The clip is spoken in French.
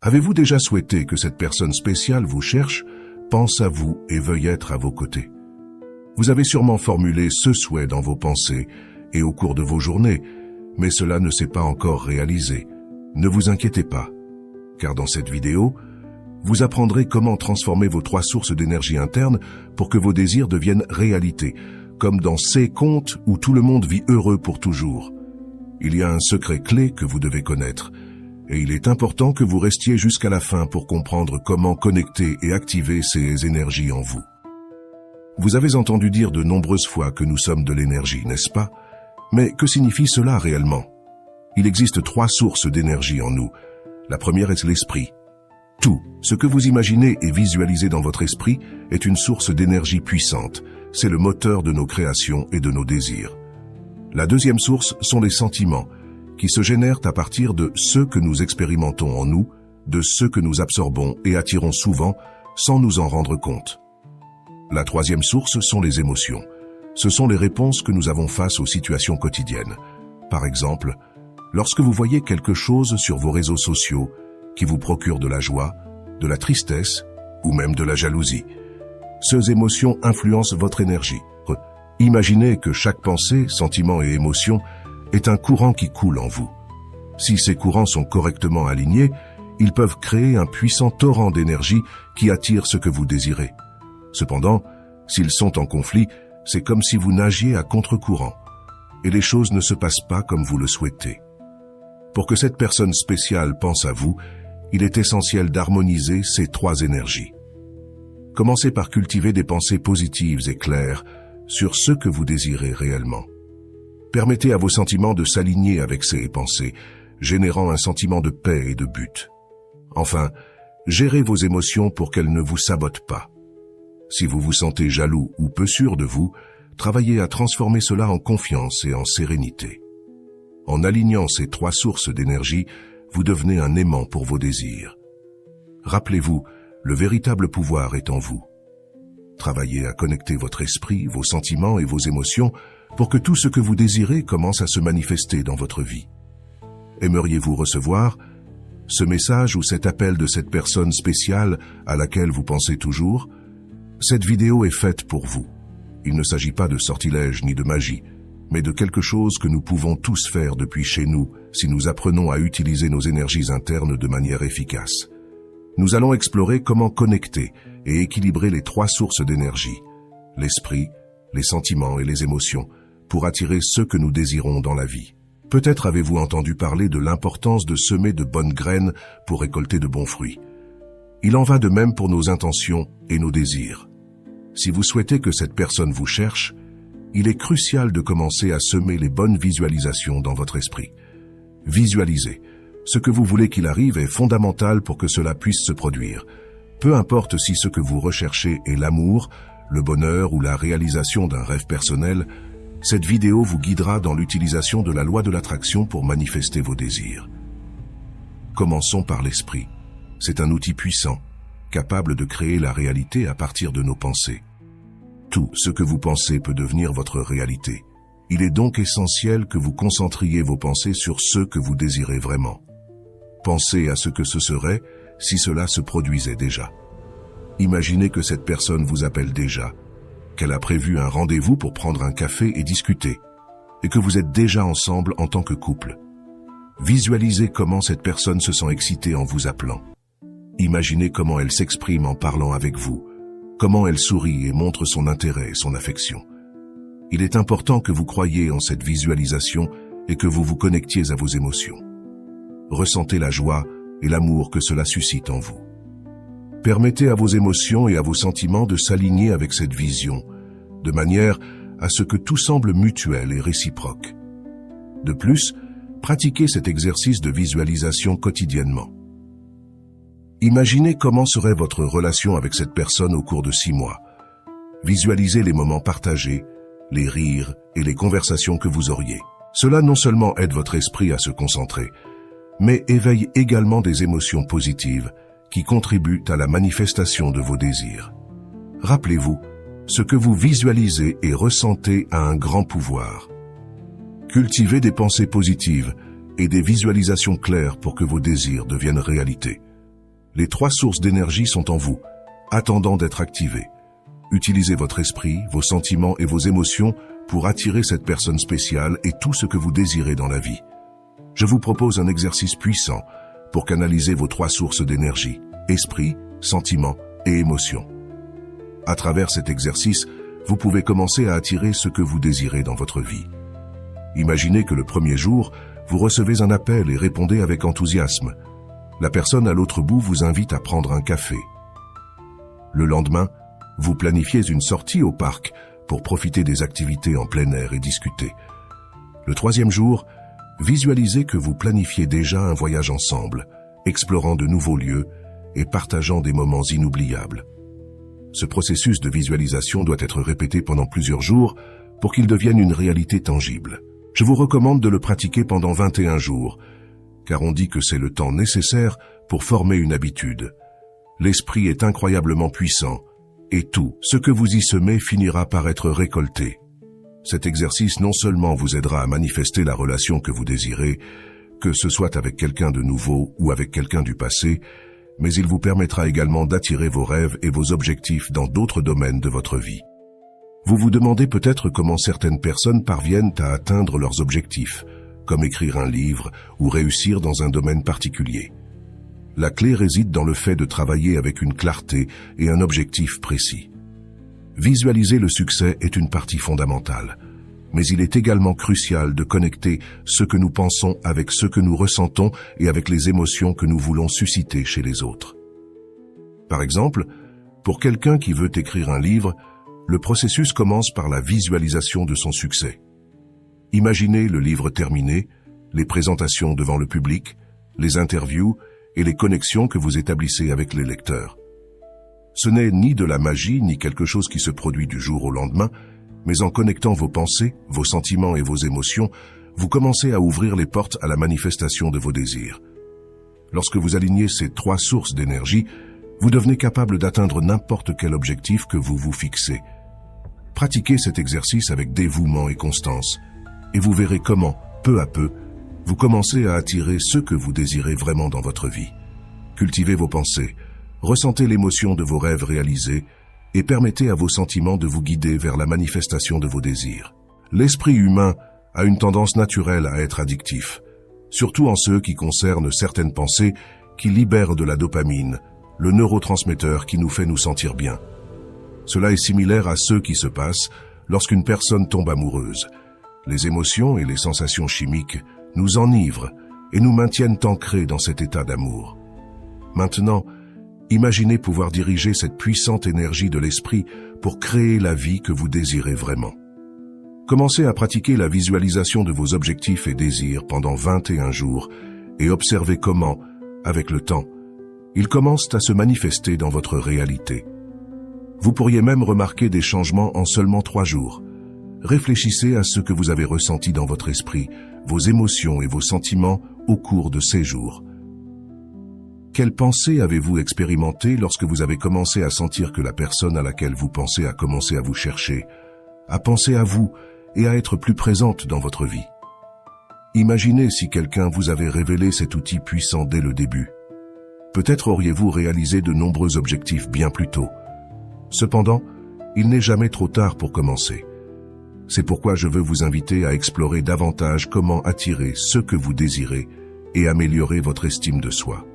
Avez-vous déjà souhaité que cette personne spéciale vous cherche, pense à vous et veuille être à vos côtés? Vous avez sûrement formulé ce souhait dans vos pensées et au cours de vos journées, mais cela ne s'est pas encore réalisé. Ne vous inquiétez pas, car dans cette vidéo, vous apprendrez comment transformer vos 3 sources d'énergie interne pour que vos désirs deviennent réalité, comme dans ces contes où tout le monde vit heureux pour toujours. Il y a un secret clé que vous devez connaître, et il est important que vous restiez jusqu'à la fin pour comprendre comment connecter et activer ces énergies en vous. Vous avez entendu dire de nombreuses fois que nous sommes de l'énergie, n'est-ce pas? Mais que signifie cela réellement? Il existe 3 sources d'énergie en nous. La première est l'esprit. Tout ce que vous imaginez et visualisez dans votre esprit est une source d'énergie puissante. C'est le moteur de nos créations et de nos désirs. La deuxième source sont les sentiments, qui se génèrent à partir de ceux que nous expérimentons en nous, de ceux que nous absorbons et attirons souvent sans nous en rendre compte. La troisième source sont les émotions. Ce sont les réponses que nous avons face aux situations quotidiennes. Par exemple, lorsque vous voyez quelque chose sur vos réseaux sociaux qui vous procure de la joie, de la tristesse ou même de la jalousie, ces émotions influencent votre énergie. Imaginez que chaque pensée, sentiment et émotion est un courant qui coule en vous. Si ces courants sont correctement alignés, ils peuvent créer un puissant torrent d'énergie qui attire ce que vous désirez. Cependant, s'ils sont en conflit, c'est comme si vous nagiez à contre-courant, et les choses ne se passent pas comme vous le souhaitez. Pour que cette personne spéciale pense à vous, il est essentiel d'harmoniser ces 3 énergies. Commencez par cultiver des pensées positives et claires sur ce que vous désirez réellement. Permettez à vos sentiments de s'aligner avec ces pensées, générant un sentiment de paix et de but. Enfin, gérez vos émotions pour qu'elles ne vous sabotent pas. Si vous vous sentez jaloux ou peu sûr de vous, travaillez à transformer cela en confiance et en sérénité. En alignant ces 3 sources d'énergie, vous devenez un aimant pour vos désirs. Rappelez-vous, le véritable pouvoir est en vous. Travaillez à connecter votre esprit, vos sentiments et vos émotions pour que tout ce que vous désirez commence à se manifester dans votre vie. Aimeriez-vous recevoir ce message ou cet appel de cette personne spéciale à laquelle vous pensez toujours? Cette vidéo est faite pour vous. Il ne s'agit pas de sortilège ni de magie, mais de quelque chose que nous pouvons tous faire depuis chez nous si nous apprenons à utiliser nos énergies internes de manière efficace. Nous allons explorer comment connecter et équilibrer les 3 sources d'énergie, l'esprit, les sentiments et les émotions, pour attirer ce que nous désirons dans la vie. Peut-être avez-vous entendu parler de l'importance de semer de bonnes graines pour récolter de bons fruits. Il en va de même pour nos intentions et nos désirs. Si vous souhaitez que cette personne vous cherche, il est crucial de commencer à semer les bonnes visualisations dans votre esprit. Visualisez. Ce que vous voulez qu'il arrive est fondamental pour que cela puisse se produire. Peu importe si ce que vous recherchez est l'amour, le bonheur ou la réalisation d'un rêve personnel, cette vidéo vous guidera dans l'utilisation de la loi de l'attraction pour manifester vos désirs. Commençons par l'esprit. C'est un outil puissant, capable de créer la réalité à partir de nos pensées. Tout ce que vous pensez peut devenir votre réalité. Il est donc essentiel que vous concentriez vos pensées sur ce que vous désirez vraiment. Pensez à ce que ce serait si cela se produisait déjà. Imaginez que cette personne vous appelle déjà, qu'elle a prévu un rendez-vous pour prendre un café et discuter, et que vous êtes déjà ensemble en tant que couple. Visualisez comment cette personne se sent excitée en vous appelant. Imaginez comment elle s'exprime en parlant avec vous, comment elle sourit et montre son intérêt et son affection. Il est important que vous croyiez en cette visualisation et que vous vous connectiez à vos émotions. Ressentez la joie et l'amour que cela suscite en vous. Permettez à vos émotions et à vos sentiments de s'aligner avec cette vision, de manière à ce que tout semble mutuel et réciproque. De plus, pratiquez cet exercice de visualisation quotidiennement. Imaginez comment serait votre relation avec cette personne au cours de 6 mois. Visualisez les moments partagés, les rires et les conversations que vous auriez. Cela non seulement aide votre esprit à se concentrer, mais éveille également des émotions positives qui contribuent à la manifestation de vos désirs. Rappelez-vous, ce que vous visualisez et ressentez a un grand pouvoir. Cultivez des pensées positives et des visualisations claires pour que vos désirs deviennent réalité. Les 3 sources d'énergie sont en vous, attendant d'être activées. Utilisez votre esprit, vos sentiments et vos émotions pour attirer cette personne spéciale et tout ce que vous désirez dans la vie. Je vous propose un exercice puissant pour canaliser vos 3 sources d'énergie, esprit, sentiments et émotions. À travers cet exercice, vous pouvez commencer à attirer ce que vous désirez dans votre vie. Imaginez que le premier jour, vous recevez un appel et répondez avec enthousiasme. La personne à l'autre bout vous invite à prendre un café. Le lendemain, vous planifiez une sortie au parc pour profiter des activités en plein air et discuter. Le 3e jour, visualisez que vous planifiez déjà un voyage ensemble, explorant de nouveaux lieux et partageant des moments inoubliables. Ce processus de visualisation doit être répété pendant plusieurs jours pour qu'il devienne une réalité tangible. Je vous recommande de le pratiquer pendant 21 jours, car on dit que c'est le temps nécessaire pour former une habitude. L'esprit est incroyablement puissant, et tout ce que vous y semez finira par être récolté. Cet exercice non seulement vous aidera à manifester la relation que vous désirez, que ce soit avec quelqu'un de nouveau ou avec quelqu'un du passé, mais il vous permettra également d'attirer vos rêves et vos objectifs dans d'autres domaines de votre vie. Vous vous demandez peut-être comment certaines personnes parviennent à atteindre leurs objectifs, comme écrire un livre ou réussir dans un domaine particulier. La clé réside dans le fait de travailler avec une clarté et un objectif précis. Visualiser le succès est une partie fondamentale, mais il est également crucial de connecter ce que nous pensons avec ce que nous ressentons et avec les émotions que nous voulons susciter chez les autres. Par exemple, pour quelqu'un qui veut écrire un livre, le processus commence par la visualisation de son succès. Imaginez le livre terminé, les présentations devant le public, les interviews et les connexions que vous établissez avec les lecteurs. Ce n'est ni de la magie ni quelque chose qui se produit du jour au lendemain, mais en connectant vos pensées, vos sentiments et vos émotions, vous commencez à ouvrir les portes à la manifestation de vos désirs. Lorsque vous alignez ces 3 sources d'énergie, vous devenez capable d'atteindre n'importe quel objectif que vous vous fixez. Pratiquez cet exercice avec dévouement et constance, et vous verrez comment, peu à peu, vous commencez à attirer ce que vous désirez vraiment dans votre vie. Cultivez vos pensées, ressentez l'émotion de vos rêves réalisés et permettez à vos sentiments de vous guider vers la manifestation de vos désirs. L'esprit humain a une tendance naturelle à être addictif, surtout en ce qui concerne certaines pensées qui libèrent de la dopamine, le neurotransmetteur qui nous fait nous sentir bien. Cela est similaire à ce qui se passe lorsqu'une personne tombe amoureuse. Les émotions et les sensations chimiques nous enivrent et nous maintiennent ancrés dans cet état d'amour. Maintenant, imaginez pouvoir diriger cette puissante énergie de l'esprit pour créer la vie que vous désirez vraiment. Commencez à pratiquer la visualisation de vos objectifs et désirs pendant 21 jours et observez comment, avec le temps, ils commencent à se manifester dans votre réalité. Vous pourriez même remarquer des changements en seulement 3 jours. Réfléchissez à ce que vous avez ressenti dans votre esprit, vos émotions et vos sentiments au cours de ces jours. Quelles pensées avez-vous expérimentées lorsque vous avez commencé à sentir que la personne à laquelle vous pensez a commencé à vous chercher, à penser à vous et à être plus présente dans votre vie? Imaginez si quelqu'un vous avait révélé cet outil puissant dès le début. Peut-être auriez-vous réalisé de nombreux objectifs bien plus tôt. Cependant, il n'est jamais trop tard pour commencer. C'est pourquoi je veux vous inviter à explorer davantage comment attirer ce que vous désirez et améliorer votre estime de soi.